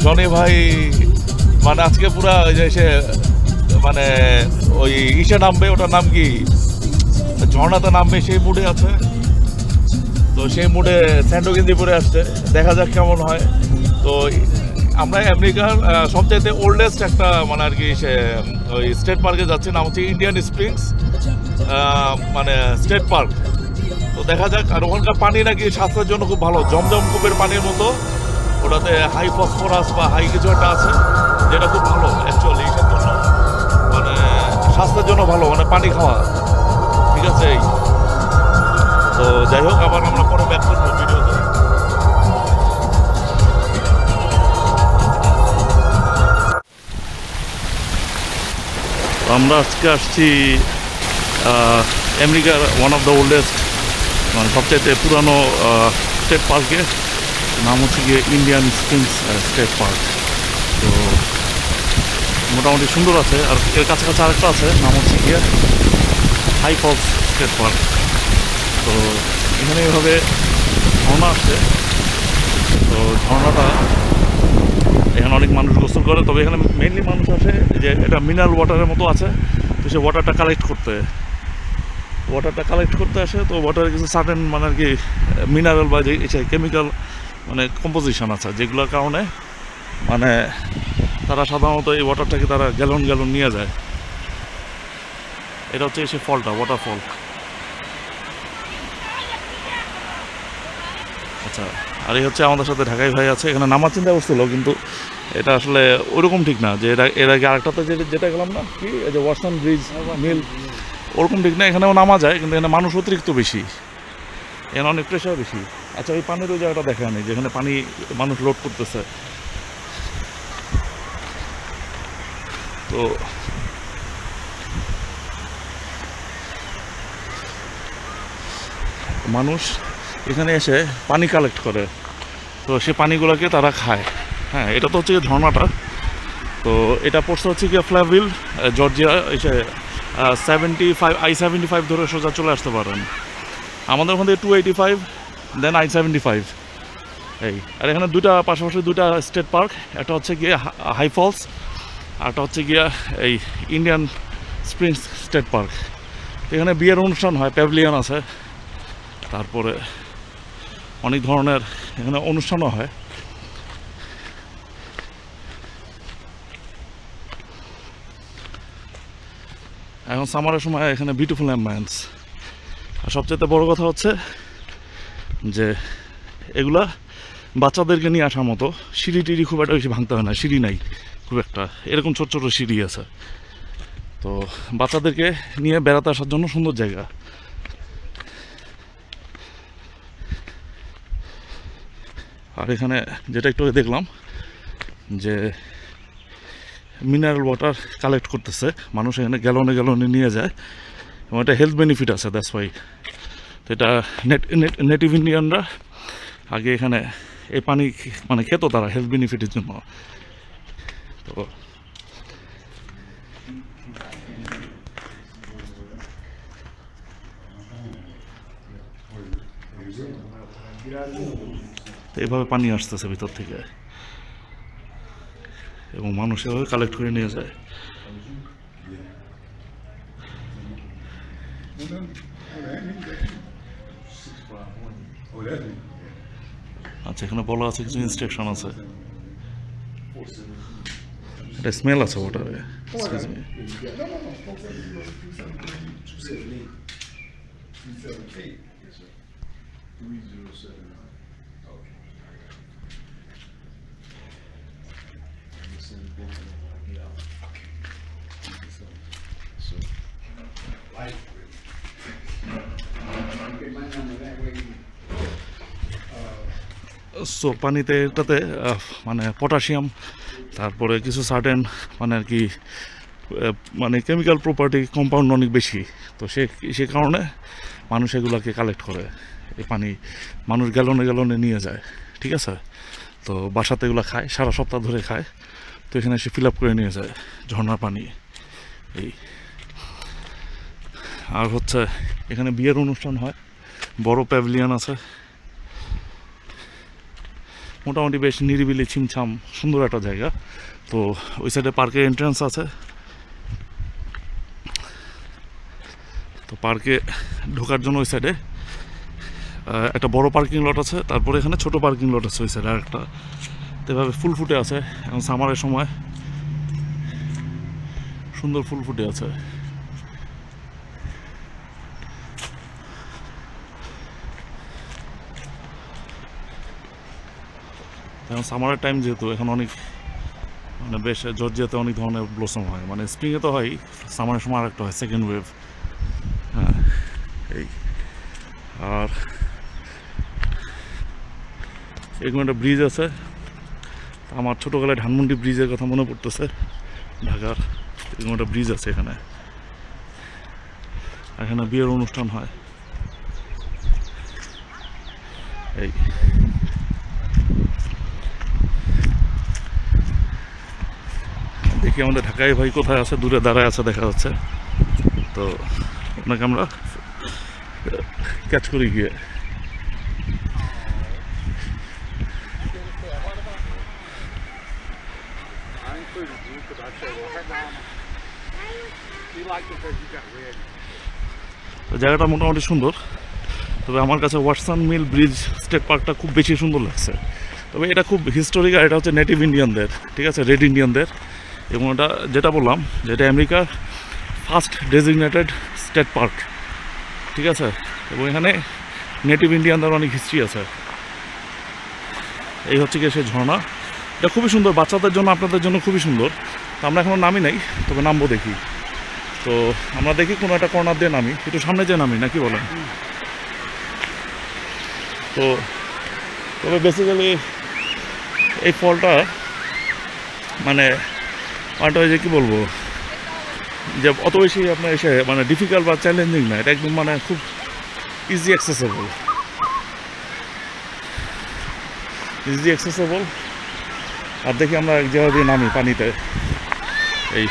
Johnny ভাই মানে আজকে পুরা ওই যে সে মানে ওই ইসে নামবে, ওটার নাম কি, ঝর্ণাতে নামবে, সেই মুডে আছে। তো সেই মুডে স্যান্ডো গেঞ্জি পরে আসছে, দেখা যাক কেমন হয়। তো আমরা আমেরিকার সবচাইতে ওল্ডেস্ট একটা মানে আর কি সে ওই স্টেট পার্কে যাচ্ছি, নাম হচ্ছে ইন্ডিয়ান স্প্রিংস মানে স্টেট পার্ক। তো দেখা যাক। আর ওখানকার পানি নাকি স্বাস্থ্যের জন্য খুব ভালো, জমজম কূপের পানির মতো। ওটাতে হাই ফসফরাস বা হাই কিছু একটা আছে, যেটা খুব ভালো অ্যাকচুয়ালি এটার জন্য, মানে স্বাস্থ্যের জন্য ভালো, মানে পানি খাওয়া। ঠিক আছে। এই তো যাই হোক, আবার আমরা পরে ব্যাক করবো ভিডিওতে। আমরা আজকে আসছি আমেরিকার ওয়ান অফ দ্য ওল্ডেস্ট মানে সবচাইতে পুরানো স্টেট পার্কে, নাম হচ্ছে গিয়ে ইন্ডিয়ান স্প্রিংস স্টেট পার্ক। তো মোটামুটি সুন্দর আছে। আর এর কাছাকাছি আরেকটা আছে, নাম হচ্ছে গিয়ে হাই ফলস স্টেট পার্ক। তো এখানে এইভাবে ঝর্ণা আসছে। তো ঝর্ণাটা এখানে অনেক মানুষ গোসল করে, তবে এখানে মেইনলি মানুষ আসে যে এটা মিনারেল ওয়াটারের মতো আছে, তো সে ওয়াটারটা কালেক্ট করতে আসে। তো ওয়াটারে কিছু সার্টেন মানে আর কি মিনারেল বা যে কেমিক্যাল মানে কম্পোজিশন আছে, যেগুলোর কারণে মানে তারা সাধারণত এই ওয়াটারটাকে তারা গ্যালন নিয়ে যায়। এটা হচ্ছে সে ফলটা, ওয়াটারফল। আচ্ছা, আর এই হচ্ছে আমাদের সাথে ঢাকাই ভাই আছে। এখানে নামার চিন্তা করছিল, কিন্তু এটা আসলে ওরকম ঠিক না, যে এর আগে আরেকটাতে যেটা গেলাম না কি, এই যে ওয়াটসন ব্রিজ মিল, ওরকম ঠিক না। এখানেও নামা যায়, কিন্তু এখানে মানুষ অতিরিক্ত বেশি, এখানে অনেক প্রেশার বেশি। আচ্ছা, এই পানির ওই জায়গাটা দেখা নেই, যেখানে পানি মানুষ লোড করতেছে। তো মানুষ এখানে এসে পানি কালেক্ট করে, তো সে পানিগুলোকে তারা খায়। হ্যাঁ, এটা তো হচ্ছে ঝর্ণাটা। তো এটা পড়ছে হচ্ছে গিয়ে ফ্ল্যাভিল, জর্জিয়া। এসে 75 I-75 ধরে সোজা চলে আসতে পারেন। আমাদের ওখান থেকে 285, দেন I-75 এই। আর এখানে পাশাপাশি দুইটা স্টেট পার্ক, একটা হচ্ছে গিয়ে হাই ফলস, আর একটা হচ্ছে গিয়া এই ইন্ডিয়ান স্প্রিংস স্টেট পার্ক। এখানে বিয়ের অনুষ্ঠান হয়, প্যাভিলিয়ন আছে, তারপরে অনেক ধরনের এখানে অনুষ্ঠানও হয়। এখন সামারের সময় এখানে বিউটিফুল অ্যাম্বিয়েন্স। আর সবচেয়ে বড় কথা হচ্ছে যে এগুলা বাচ্চাদেরকে নিয়ে আসার মতো। সিঁড়ি খুব একটা বেশি ভাঙতে হয় না, সিঁড়ি নাই খুব একটা, এরকম ছোট ছোট সিঁড়ি আছে। তো বাচ্চাদেরকে নিয়ে বেড়াতে আসার জন্য সুন্দর জায়গা। আর এখানে যেটা একটু দেখলাম যে মিনারেল ওয়াটার কালেক্ট করতেছে মানুষ, এখানে গ্যালনে নিয়ে যায়, এবং এটা হেলথ বেনিফিট আছে, দ্যাটস ওয়াই। তো এটা নেটিভ ইন্ডিয়ানরা আগে এখানে এই পানি মানে খেত তারা হেলথ বেনিফিটের জন্য। তো এইভাবে পানি আসতেছে ভিতর থেকে, এবং মানুষ এভাবে কালেক্ট করে নিয়ে যায়। আচ্ছা, এখানে বলা আছে কিছু ইনস্ট্রাকশন আছে, এটা স্মেল আছে ওটারে। সো পানিতে এটাতে মানে পটাশিয়াম, তারপরে কিছু সার্টেন মানে আর কি মানে কেমিক্যাল প্রপার্টি কম্পাউন্ড অনেক বেশি। তো সে কারণে মানুষ এগুলোকে কালেক্ট করে, এই পানি মানুষ গ্যালনে নিয়ে যায়। ঠিক আছে। তো বাসাতে এগুলো খায়, সারা সপ্তাহ ধরে খায়। তো এখানে এসে ফিল আপ করে নিয়ে যায় ঝর্ণার পানি এই। আর হচ্ছে এখানে বিয়ের অনুষ্ঠান হয়, বড় প্যাভিলিয়ন আছে। মোটামুটি বেশ নিরিবিলি ছিমছাম সুন্দর একটা জায়গা। তো ওই সাইডে পার্কের এন্ট্রান্স আছে। তো পার্কে ঢোকার জন্য ওই সাইডে একটা বড় পার্কিং লট আছে, তারপরে এখানে ছোট পার্কিং লট আছে ওই সাইডে আরেকটা। তো এভাবে ফুল ফুটে আছে এখন সামারের সময়, সুন্দর ফুল ফুটে আছে। এখন সামারের টাইম যেহেতু এখন অনেক মানে বেশ জর্জিয়াতে অনেক ধরনের ব্লসম হয়, মানে স্প্রিংয়ে তো হয়, সামারের সময় আরেকটা হয় সেকেন্ড ওয়েভ। হ্যাঁ এই আর এরকম একটা ব্রিজ আছে। আমার ছোটোবেলায় ধানমন্ডি ব্রিজের কথা মনে পড়তেছে, ঢাকার এরকম একটা ব্রিজ আছে এখানে। এখানে বিয়ের অনুষ্ঠান হয়। এই দেখি আমাদের ঢাকায় ভাই কোথায় আছে, দূরে দাঁড়ায় আছে দেখা যাচ্ছে। তো আপনাকে আমরা ক্যাচ করি গিয়ে। তো জায়গাটা মোটামুটি সুন্দর, তবে আমার কাছে ওয়াটসন মিল ব্রিজ স্টেট পার্কটা খুব বেশি সুন্দর লাগছে। তবে এটা খুব হিস্টোরিক, আর এটা হচ্ছে নেটিভ ইন্ডিয়ানদের, ঠিক আছে, রেড ইন্ডিয়ানদের। এবং এটা যেটা বললাম যে এটা আমেরিকার ফার্স্ট ডেজিগনেটেড স্টেট পার্ক, ঠিক আছে। এবং এখানে নেটিভ ইন্ডিয়ানদের অনেক হিস্ট্রি আছে। এই হচ্ছে গিয়ে সেই ঝর্ণা, এটা খুবই সুন্দর, বাচ্চাদের জন্য আপনাদের জন্য খুবই সুন্দর। তো আমরা এখনও নামি নাই, তবে নামবো দেখি। তো আমরা দেখি কোনো একটা কর্নার দিয়ে নামি, একটু সামনে যেয়ে নামি নাকি বলেন। তো তবে বেসিক্যালি এই ফলটা মানে যে কী বলবো, যে অত বেশি আপনার এসে মানে ডিফিকাল্ট বা চ্যালেঞ্জিং না, এটা একদম মানে খুব ইজি অ্যাক্সেসেবল। আর দেখি আমরা এক জায়গা দিয়ে নামি পানিতে। এই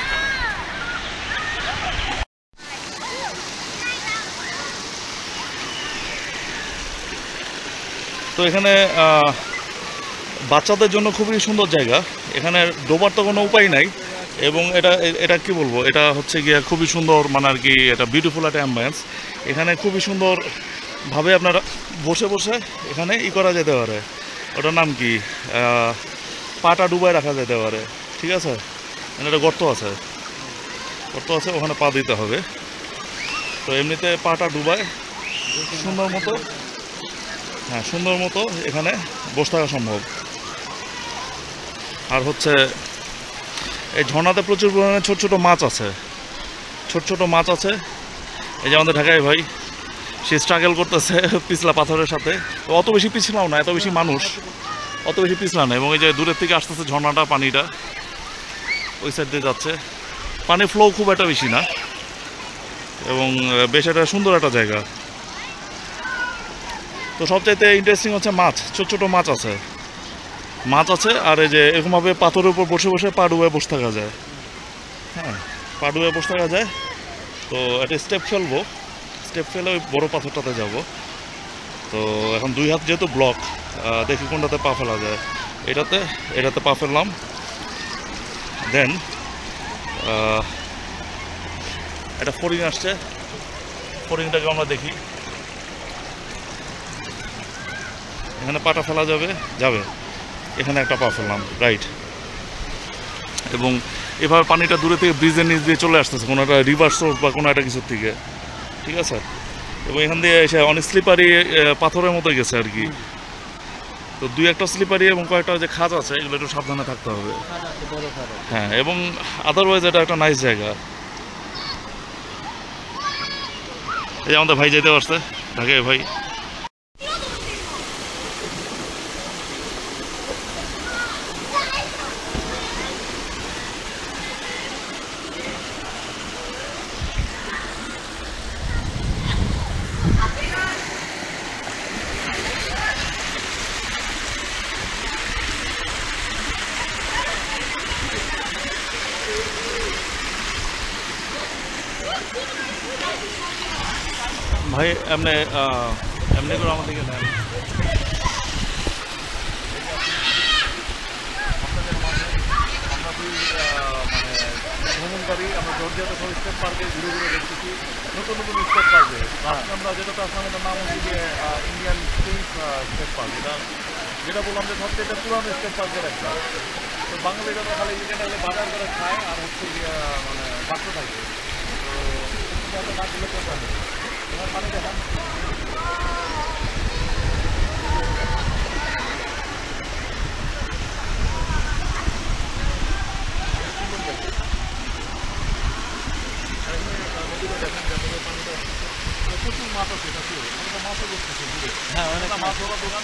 তো এখানে বাচ্চাদের জন্য খুবই সুন্দর জায়গা। এখানে ডোবার তো কোনো উপায় নাই, এবং এটা কি বলবো, এটা হচ্ছে গিয়ে খুবই সুন্দর, মানে আর কি এটা বিউটিফুল একটা অ্যাম্বিয়েন্স। এখানে খুবই সুন্দরভাবে আপনারা বসে বসে এখানে করা যেতে পারে। ওটার নাম কি, পাটা ডুবায় রাখা যেতে পারে, ঠিক আছে। মানে একটা গর্ত আছে, ওখানে পা দিতে হবে। তো এমনিতে পাটা ডুবায় সুন্দর মতো এখানে বসে থাকা সম্ভব। আর হচ্ছে এই ঝর্ণাতে প্রচুর পরিমাণে ছোট ছোট মাছ আছে। এই যে আমাদের ঢাকায় ভাই, সে স্ট্রাগল করতেছে পিছলা পাথরের সাথে। তো অত বেশি পিছলাও না, এত বেশি মানুষ অত বেশি পিছলা না। এবং এই যে দূরের থেকে আসতেছে ঝর্ণাটা, পানিটা ওই সাইড দিয়ে যাচ্ছে। পানির ফ্লো খুব একটা বেশি না, এবং বেশ একটা সুন্দর একটা জায়গা। তো সবচাইতে ইন্টারেস্টিং হচ্ছে মাছ, ছোট মাছ আছে। আর এই যে এরকমভাবে পাথরের উপর বসে বসে পা ডুবে বসে থাকা যায়। হ্যাঁ, পা ডুবে বসে থাকা যায়। তো একটা স্টেপ ফেলে ওই বড়ো পাথরটাতে যাব। তো এখন দুই হাত যেহেতু ব্লক, দেখি কোনটাতে পা ফেলা যায়। এটাতে পা ফেললাম। দেন একটা ফড়িং আসছে, ফড়িংটাকে আমরা দেখি। এখানে পাটা ফেলা যাবে। এখানে একটা পা ফেললাম, রাইট। এবং এভাবে পানিটা দূরে থেকে ব্রিজের নিচ দিয়ে চলে আসতেছে, কোনো একটা রিভার সোর্স বা কোনো একটা কিছুর থেকে, ঠিক আছে। এবং এখান দিয়ে এসে অনেক স্লিপারি পাথরের মতো গেছে আর কি। তো দুই একটা স্লিপারি এবং কয়েকটা যে খাজ আছে, এগুলো একটু সাবধানে থাকতে হবে। হ্যাঁ, এবং আদারওয়াইজ এটা একটা নাইস জায়গা। এই যে আমাদের ভাই যেতে পারছে, ঢাকায় ভাই। ভাই এমনি করে আমাদেরকে নেন। আপনাদের মাঝে আমরা দুই মানে ভ্রমণকারী আমরা জর্জিয়াতে সব স্টেট পার্কে ঘুরে ঘুরে দেখতেছি নতুন নতুন স্টেট পার্কে। আজকে আমরা যেটা আসলাম এটার নাম হচ্ছে গিয়ে ইন্ডিয়ান স্প্রিংস স্টেট পার্ক। যেটা বললাম যে সবচেয়ে পুরানো স্টেট পার্কের একটা। তো বাঙালিরা তো খালি উইকেন্ডে বাজার করে খায় আর হচ্ছে গিয়ে মানে বাচ্চা থাকে। তো না দিলে তো পারে তোমার পানি দেখান। প্রচুর মাছ আছে, এটা কি মাছও করতেছে ঘুরে। হ্যাঁ, অনেক মাছ ধরা দোকান।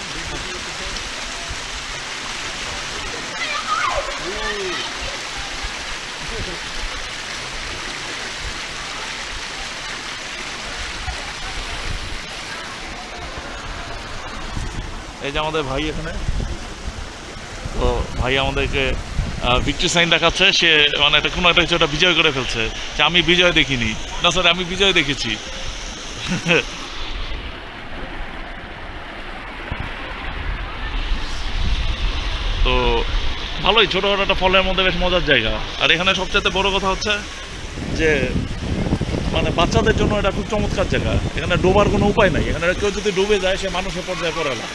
এই যে আমাদের ভাই এখানে, তো ভাই আমাদেরকে ভিক্টরি সাইন দেখাচ্ছে। সে মানে এটা কোনো একটা কিছু একটা বিজয় করে ফেলছে, যে আমি বিজয় দেখিনি। না স্যার, আমি বিজয় দেখেছি। তো ভালোই, ছোটোখাটো একটা ফলের মধ্যে বেশ মজার জায়গা। আর এখানে সবচেয়ে বড় কথা হচ্ছে যে মানে বাচ্চাদের জন্য এটা খুব চমৎকার জায়গা। এখানে ডোবার কোনো উপায় নাই। এখানে কেউ যদি ডুবে যায় সে মানুষের পর্যায়ে পড়ে না।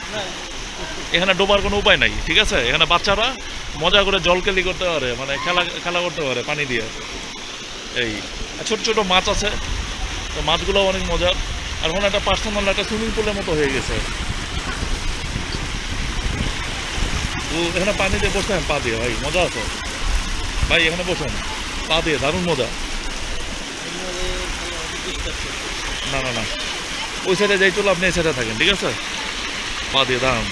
এখানে ডোবার কোনো উপায় নাই, ঠিক আছে? এখানে বাচ্চারা মজা করে জলকেলি করতে পারে, মানে খেলা করতে পারে পানি দিয়ে। এই ছোট ছোট মাছ আছে, তো মাছগুলো অনেক মজার। আর ওখানে একটা পার্সোনাল একটা সুইমিং পুলের মতো হয়ে গেছে। তো এখানে পানি দিয়ে বসতেন পা দিয়ে, ভাই মজা আছে ভাই। এখানে বসেন পা দিয়ে, দারুণ মজা। না না না, ওই সাইডে যাই চলো, আপনি এই সাইডে থাকেন, ঠিক আছে? পা দিয়ে দাঁড়ান।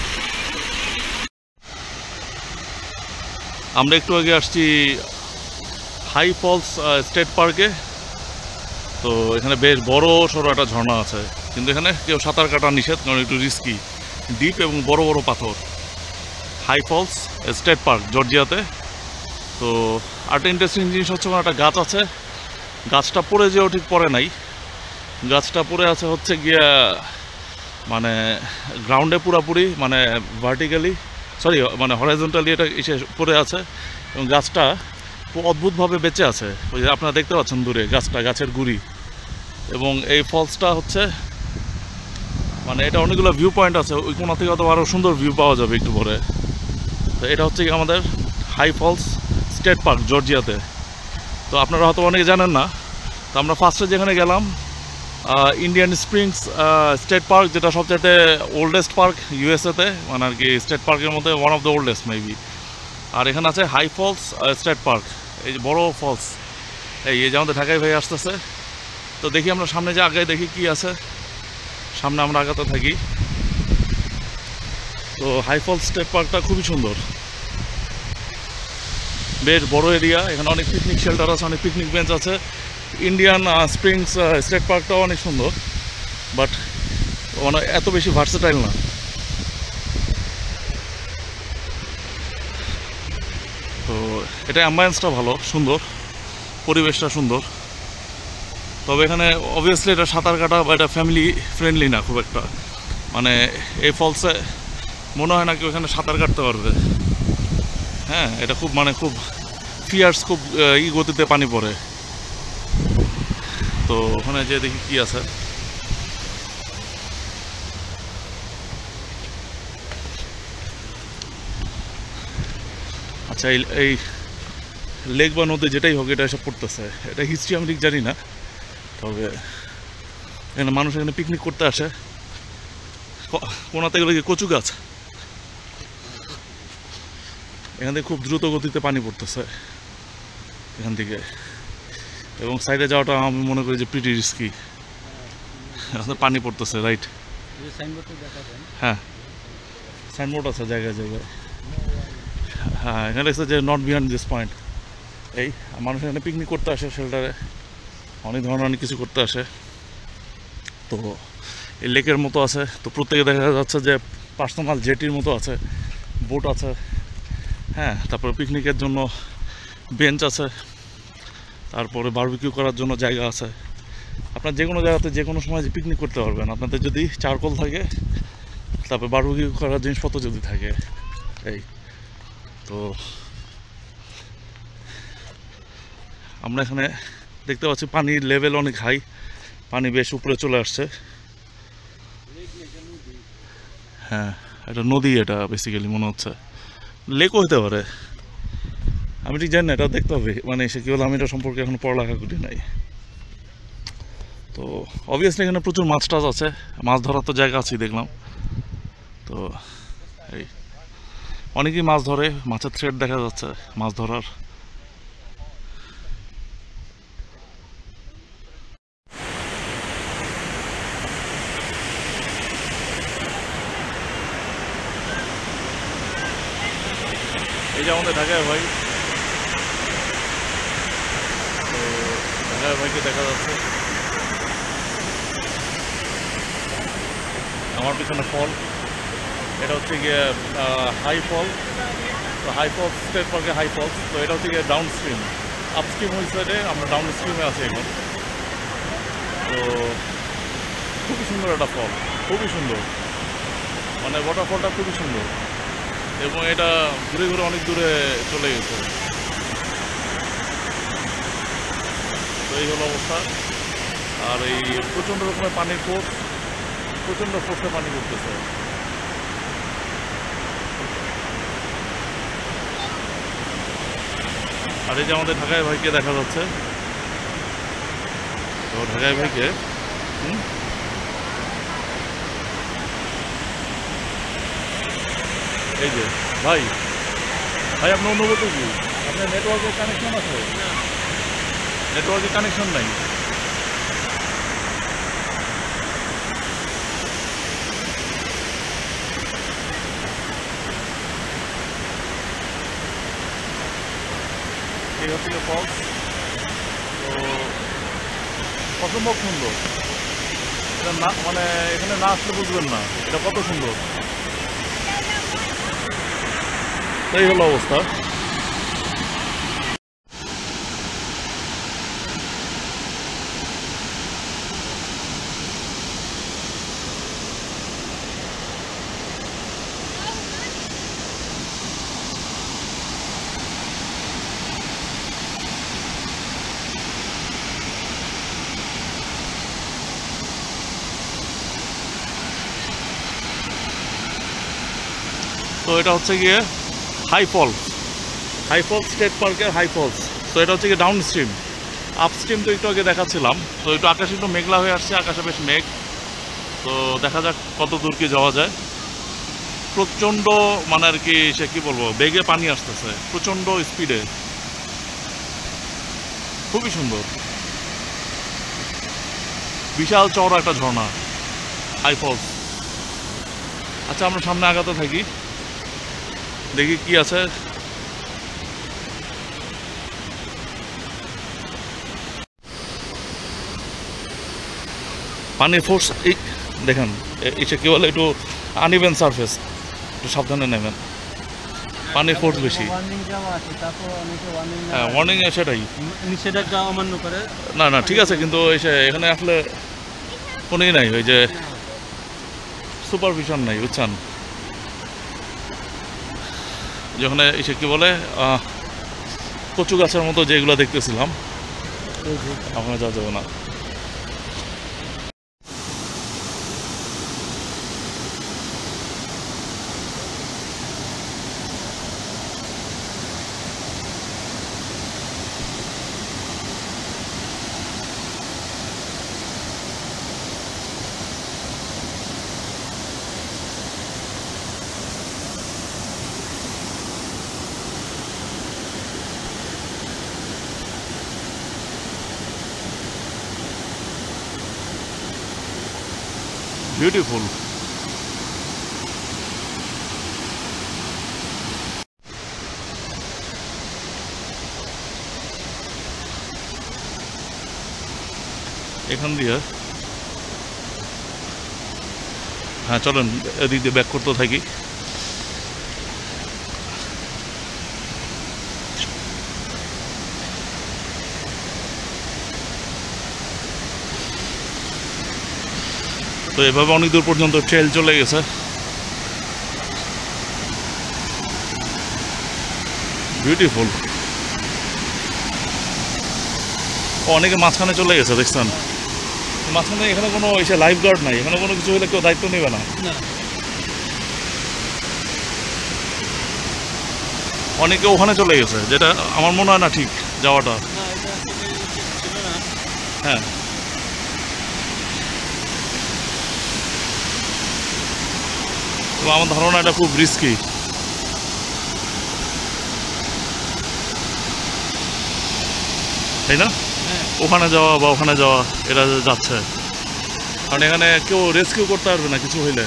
আমরা একটু আগে আসছি হাই ফলস স্টেট পার্কে। তো এখানে বেশ বড় সড়ো একটা ঝর্ণা আছে, কিন্তু এখানে কেউ সাঁতার কাটা নিষেধ, কারণ একটু রিস্কি, ডিপ এবং বড় বড় পাথর। হাই ফলস স্টেট পার্ক জর্জিয়াতে। তো আরেকটা ইন্টারেস্টিং জিনিস হচ্ছে ওখানে একটা গাছ আছে। গাছটা পড়ে যেও ঠিক পড়ে নাই, গাছটা পড়ে আছে হচ্ছে গিয়া মানে গ্রাউন্ডে পুরাপুরি, মানে ভার্টিক্যালি, সরি মানে হরাইজন্টালি এটা এসে পড়ে আছে। এবং গাছটা খুব অদ্ভুতভাবে বেঁচে আছে। ওই যে আপনারা দেখতে পাচ্ছেন দূরে গাছটা, গাছের গুড়ি। এবং এই ফলসটা হচ্ছে মানে এটা অনেকগুলো ভিউ পয়েন্ট আছে, ওই কোনা থেকে হয়তো আরও সুন্দর ভিউ পাওয়া যাবে একটু পরে। তো এটা হচ্ছে আমাদের হাই ফলস স্টেট পার্ক জর্জিয়াতে। তো আপনারা হয়তো অনেকে জানেন না। তো আমরা ফার্স্টে যেখানে গেলাম ইন্ডিয়ান স্প্রিংস স্টেট পার্ক, যেটা সবচেয়ে ওল্ডেস্ট পার্ক ইউএসএতে, মানে আর কি স্টেট পার্কের মধ্যে one of the oldest maybe. আর এখানে আছে হাই ফলস স্টেট পার্ক, এই যে বড় ফলস। এই যে আমাদের ঢাকায় ভাই আসতেছে। তো দেখি আমরা সামনে যে আগায় দেখি কি আছে, সামনে আমরা আগাতে থাকি। তো হাই ফলস স্টেট পার্কটা খুবই সুন্দর, বেশ বড় এরিয়া। এখানে অনেক পিকনিক শেল্টার আছে, অনেক পিকনিক বেঞ্চ আছে। ইন্ডিয়ান স্প্রিংস স্টেট পার্কটাও অনেক সুন্দর, বাট মানে এত বেশি ভার্সেটাইল না। তো এটা অ্যাম্বিয়েন্সটা ভালো, সুন্দর, পরিবেশটা সুন্দর। তবে এখানে অবভিয়াসলি এটা সাঁতার কাটা বা এটা ফ্যামিলি ফ্রেন্ডলি না খুব একটা। মানে এই ফলসে মনে হয় না কেউ এখানে সাঁতার কাটতে পারবে। হ্যাঁ, এটা খুব মানে খুব ফিয়ার্স, খুব গতিতে পানি পড়ে। তো ওখানে যে দেখি কি আছে। আচ্ছা, এই লেক বা নদী যেটাই হোক, এটা এসব পড়তেছে। এটা হিস্ট্রি আমি ঠিক জানি না, তবে এখানে মানুষ এখানে পিকনিক করতে আসে। কোনাতে গেলে কচু গাছ, এখান থেকে খুব দ্রুত গতিতে পানি পড়তেছে এখান থেকে। এবং সাইডে যাওয়াটা আমি মনে করি যে প্রিটি রিস্কি, পানি পড়তেছে। রাইট, হ্যাঁ সাইনবোর্ড আছে জায়গায় জায়গায়। হ্যাঁ, এখানে দেখছে যে নট বিহাইন্ড দিস পয়েন্ট। এই মানুষ এখানে পিকনিক করতে আসে, শেল্টারে অনেক ধরনের অনেক কিছু করতে আসে। তো এই লেকের মতো আছে, তো প্রত্যেকে দেখা যাচ্ছে যে পার্সোনাল জেটির মতো আছে, বোট আছে। হ্যাঁ, তারপরে পিকনিকের জন্য বেঞ্চ আছে, তারপরে বারবিকিউ করার জন্য জায়গা আছে। আপনার যে কোনো জায়গাতে যে কোনো সময় পিকনিক করতে পারবেন, আপনাদের যদি চারকোল থাকে, তারপরে বারবিকিউ করার জিনিসপত্র যদি থাকে। এই তো আমরা এখানে দেখতে পাচ্ছি পানির লেভেল অনেক হাই, পানি বেশ উপরে চলে আসছে। হ্যাঁ, এটা নদী, এটা বেসিক্যালি মনে হচ্ছে লেকও হতে পারে, আমি ঠিক জানি না, এটা দেখতে হবে। মানে সে কি বলে, আমি এটা সম্পর্কে এখন পড়ালেখা করি নাই। তো অবভিয়াসলি এখানে প্রচুর মাছ টাছ আছে, মাছ ধরার তো জায়গা আছেই দেখলাম। তো এই অনেকেই মাছ ধরে, মাছের থ্রেড দেখা যাচ্ছে মাছ ধরার। এই যে আমাদের ঢাকায় ভাই, তো ঢাকায় ভাইকে দেখা যাচ্ছে, আমার পিছনে ফল, এটা হচ্ছে গিয়ে হাই ফল। তো হাই ফলস স্টেট পার্কে হাই ফলস, তো এটা হচ্ছে গিয়ে ডাউন স্ট্রিম। আপস্ট্রিম ওই সাইডে, আমরা ডাউন স্ট্রিমে আছি এখন। তো খুবই সুন্দর একটা ফল, খুবই সুন্দর, মানে ওয়াটারফলটা খুবই সুন্দর, এবং এটা ঘুরে ঘুরে অনেক দূরে চলে গেছে। তো এই হলো অবস্থা। আর এই প্রচণ্ড রকমের পানির ফোর্স, প্রচণ্ড ফোর্সে পানি করতেছে। আর এই যে আমাদের ঢাকায় ভাইকে দেখা যাচ্ছে, তো ঢাকায় ভাইকে এই যে ভাই, ভাই আপনার অনুভূতি কি? আপনার নেটওয়ার্কের কানেকশন আছে? নেটওয়ার্কের কানেকশন নাই। এই হচ্ছে ফলস, তো অসম্ভব সুন্দর। এটা না, মানে এখানে না আসলে বুঝবেন না এটা কত সুন্দর। এই হলো অবস্থা। তো এটা হচ্ছে গিয়ে high falls, high false state পার্কের হাই ফলস। তো এটা হচ্ছে গিয়ে ডাউন স্ট্রিম। আপস্ট্রিম তো একটু আগে দেখাচ্ছিলাম। তো একটু আকাশে একটু মেঘলা হয়ে আসছে, আকাশে বেশ মেঘ। তো দেখা যাক কত দূর কি যাওয়া যায়। প্রচণ্ড মানে আর কি, সে কি বলবো, বেগে পানি আসতেছে প্রচণ্ড স্পিডে, খুবই সুন্দর, বিশাল চওড়া একটা ঝর্ণা, হাই ফলস। আচ্ছা, আমরা সামনে আগাতে থাকি, দেখি কি আছে। পানির ফোর্স এই দেখেন, এটা কি বলে, একটু আনইভেন সারফেস, একটু সাবধানে নেবেন, পানির ফোর্স বেশি। হ্যাঁ, ওয়ার্নিং সেটাই, নিষেধাজ্ঞা অমান্য করে। না না ঠিক আছে, কিন্তু এখানে আসলে কোনোই নাই, ওই যে সুপারভিশন নাই, বুঝছেন। যেখানে এসে কি বলে, কচু গাছের মতো যেগুলো দেখতেছিলাম, ওখানে যাওয়া যাবে না। বিউটিফুল। এখান দিয়ে, হ্যাঁ চলেন এদিক দিয়ে ব্যাক করতে থাকি। তো এভাবে অনেক দূর পর্যন্ত ট্রেল চলে গেছে। বিউটিফুল। অনেকে মাঝখানে চলে গেছে দেখছেন, মাঝখানে এখানে কোনো এসে লাইফ গার্ড নাই, এখানে কোনো কিছু হলে কেউ দায়িত্ব নেবে না। অনেকে ওখানে চলে গেছে, যেটা আমার মনে হয় না ঠিক যাওয়াটা। হ্যাঁ, তো আমার ধারণা এটা খুব রিস্কি, তাই না? ওখানে যাওয়া বা ওখানে যাওয়া, এরা যাচ্ছে কারণ এখানে কেউ রেস্কিউ করতে পারবে না কিছু হইলে।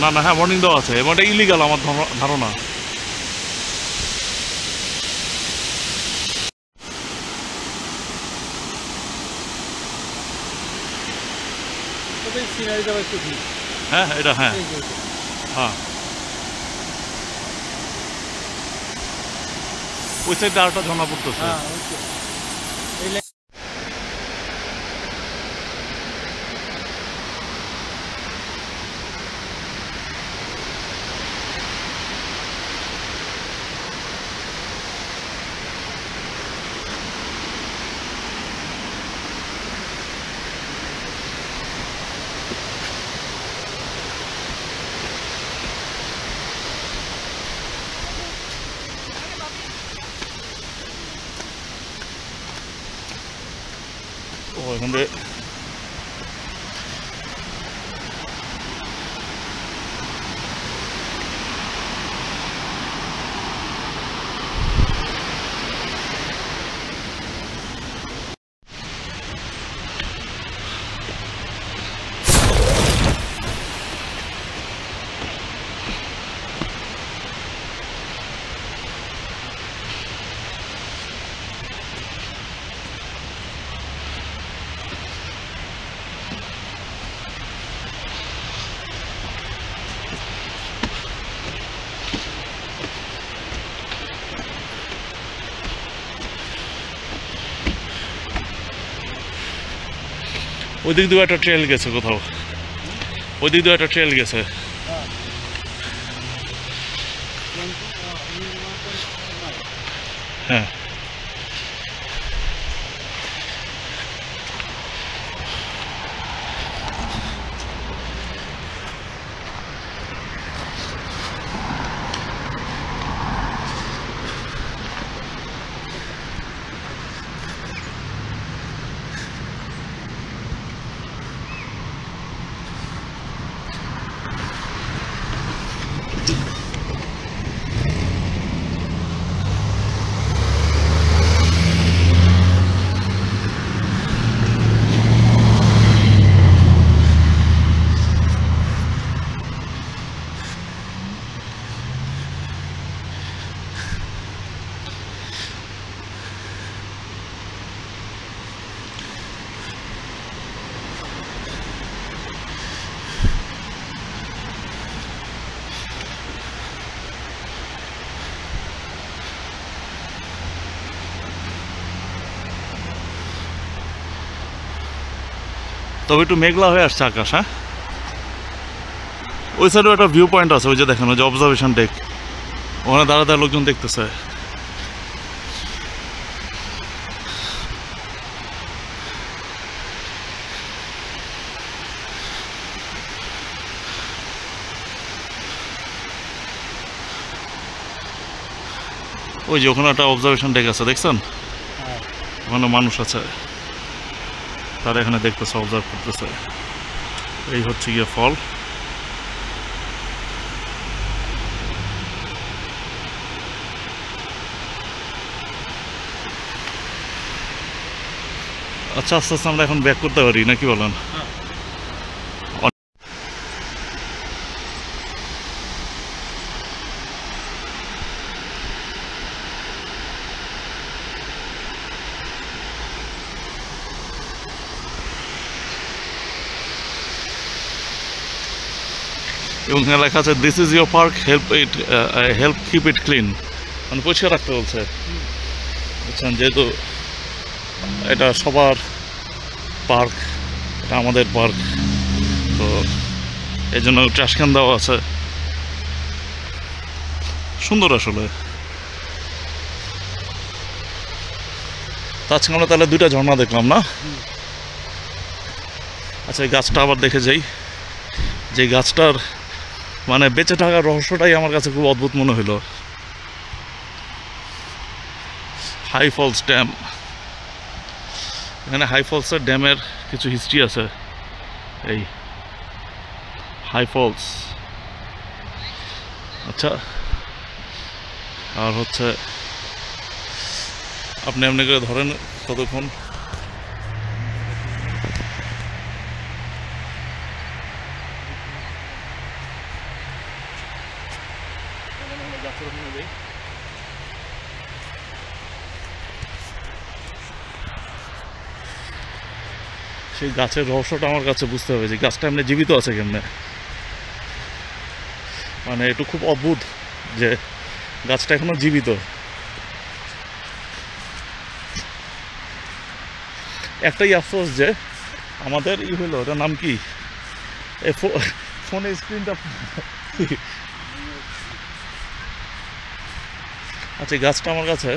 না না, হ্যাঁ ওয়ার্নিং দেওয়া আছে এবং এটা ইলিগাল আমার ধারণা। হ্যাঁ এটা হ্যাঁ হ্যাঁ, ওই সাইডে আরেকটা ঝর্ণা পড়তেছে। ও এখান থেকে ওই দিক দিয়ে একটা ট্রেল গেছে কোথাও, ওই দিক দিয়ে একটা ট্রেল গেছে। হ্যাঁ তবে একটু মেঘলা হয়ে আসছে আকাশ। হ্যাঁ, ওই সাইডেও একটা ভিউ পয়েন্ট আছে, ওই যে দেখেন, ওই যে অবজারভেশন ডেক, ওখানে দাঁড়া দাঁড়া লোকজন দেখতেছে। ওই যে ওখানে একটা অবজারভেশন ডেক আছে দেখছেন, ওখানে মানুষ আছে, তারা এখানে দেখতেছে, অবজার্ভ করতেছে। এই হচ্ছে গিয়ে ফল। আচ্ছা, আস্তে আস্তে আমরা এখন ব্যাক করতে পারি নাকি বলেন? এবং এখানে লেখা আছে this is your park, help keep it clean, মানে পরিষ্কার রাখতে বলছে। বুঝছেন, যেহেতু এটা সবার পার্ক, এটা আমাদের পার্ক, তো এই জন্য ট্রাশ ক্যান দেওয়া আছে। সুন্দর আসলে। আজকে আমরা তাহলে 2টা ঝর্ণা দেখলাম না? আচ্ছা, এই গাছটা আবার দেখে যাই। যে গাছটার মানে বেঁচে থাকার রহস্যটাই আমার কাছে খুব অদ্ভুত মনে হলো। হাই ফলস ড্যাম, এখানে হাই ফলসের ড্যামের কিছু হিস্ট্রি আছে। এই হাই ফলস, আচ্ছা। আর হচ্ছে আপনি এমনি করে ধরেন কতক্ষণ সেই গাছের রহস্যটা আমার কাছে বুঝতে হবে যে গাছটা এমনি জীবিত আছে কেমনে। মানে একটু খুব অদ্ভুত যে গাছটা এখনো জীবিত। একটাই আফসোস যে আমাদের হলো, ওটার নাম কি, ফোনের স্ক্রিনটা। আচ্ছা, গাছটা আমার কাছে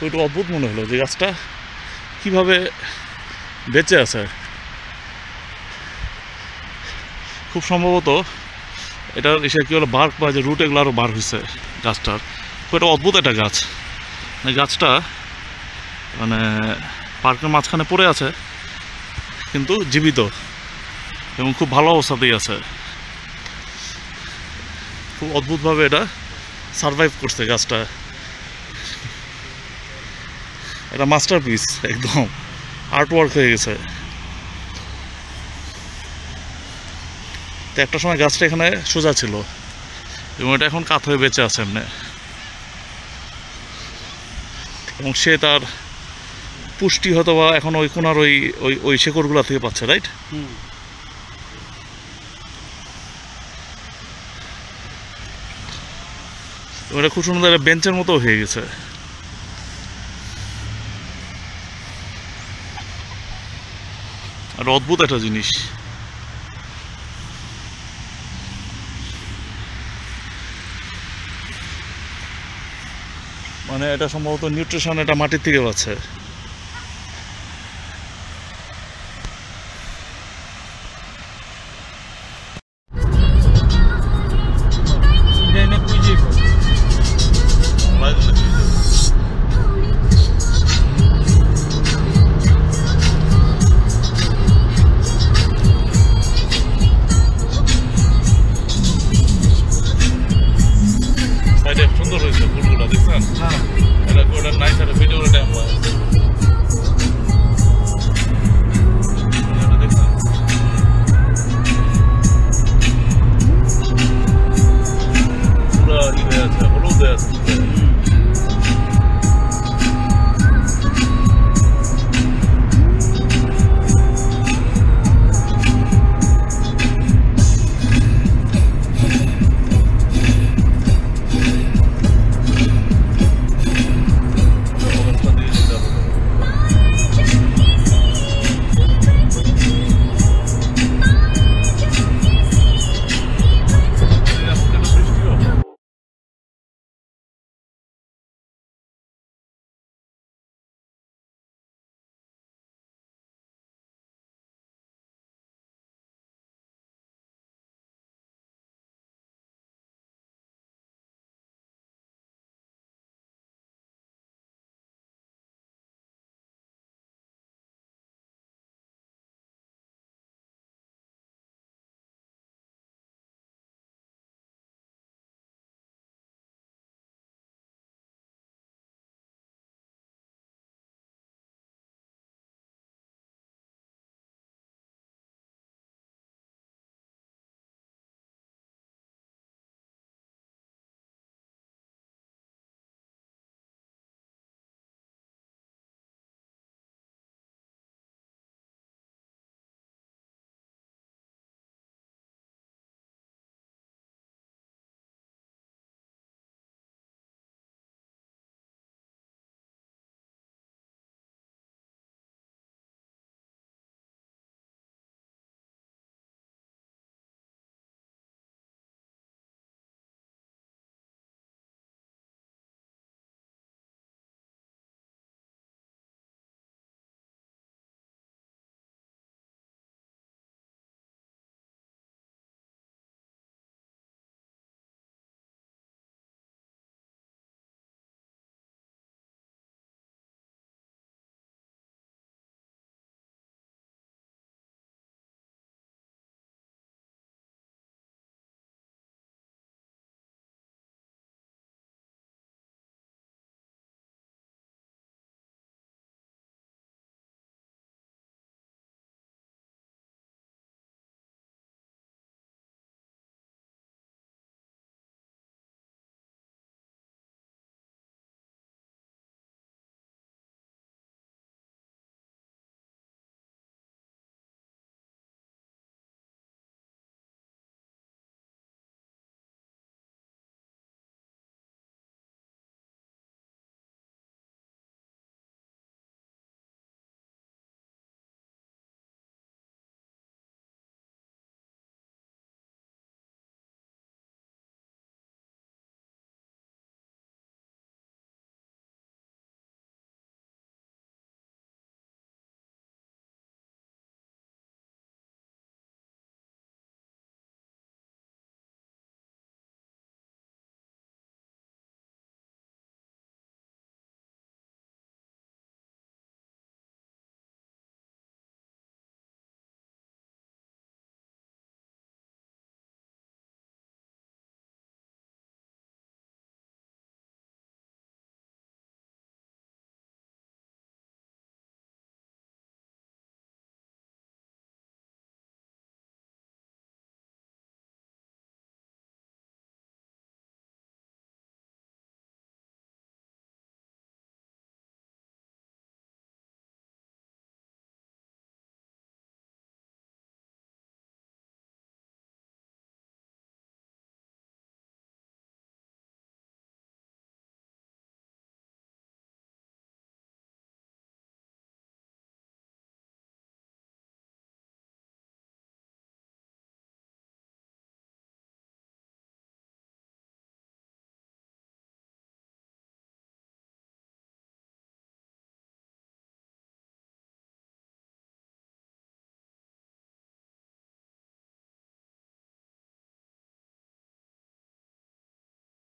একটু অদ্ভুত মনে হলো যে গাছটা কিভাবে বেঁচে আছে। খুব সম্ভবত এটার এসে কী হলো, বার্ক বা যে রুট এগুলো আরও বার হয়েছে গাছটার। খুব একটা অদ্ভুত একটা গাছ। মানে গাছটা মানে পার্কের মাঝখানে পড়ে আছে কিন্তু জীবিত এবং খুব ভালো অবস্থাতেই আছে। খুব অদ্ভুতভাবে এটা সারভাইভ করছে গাছটা। এটা মাস্টারপিস, একদম আর্ট ওয়ার্ক হয়ে গেছে। তো একটা সময় গাছটা এখানে সোজা ছিল এবং এটা এখন কাত হয়ে বেঁচে আছে এমনি। এবং সে তার পুষ্টি হয়তো বা এখন ওই কোনার ওই ওই ওই শেকড়গুলো থেকে পাচ্ছে, রাইট? এটা খুব সুন্দর একটা বেঞ্চের মতো হয়ে গেছে। আর অদ্ভুত একটা জিনিস। মানে এটা সম্ভবত নিউট্রিশন এটা মাটির থেকে পাচ্ছে।